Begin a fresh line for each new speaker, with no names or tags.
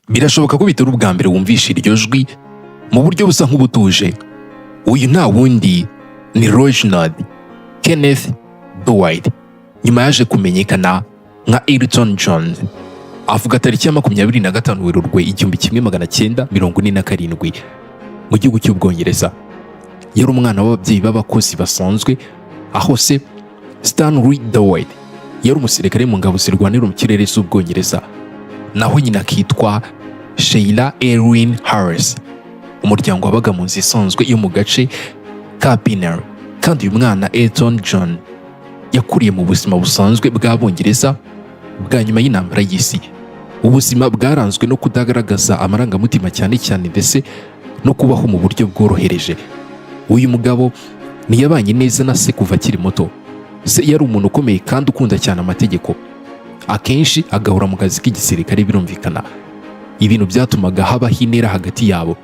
Birashoboka ko bitari ubwa mbere wumvisha iryo jwi mu buryo busa nk'ubutuje. Uyu nta wundi ni Reginald Kenneth Dwight, nyuma yaje kumenyekana nka Elton John. Avuga tariki ya 25 Werurwe 1947 mu gihugu cy'Ubwongereza. Yari umwana w'ababyeyi b'abakozi basanzwe, aho se Stanley Dwight yari umusirikare mu ngabo zirwanira mu kirere z'Ubwongereza, naho nyina akitwa Sheila Erin Harris. Umuryango wabaga mu nzu isanzwe yo mu gace ka Baherereye, kandi uyu mwana Elton John yakuriye mu buzima busanzwe bw'Abongereza bwa nyuma y'intambara y'isi. Ubuzima bwaranzwe no kudagaragaza amarangamutima cyane cyane ndetse no kubaho mu buryo bworohereje. Uyu mugabo ntiyabanye neza na se kuva akiri muto. Se yari umuntu ukomeye kandi ukunda cyane amategeko, akenshi agahora mu kazi k'igisirikare. Birumvikana ibintu byatumaga habaho intera hagati yabo.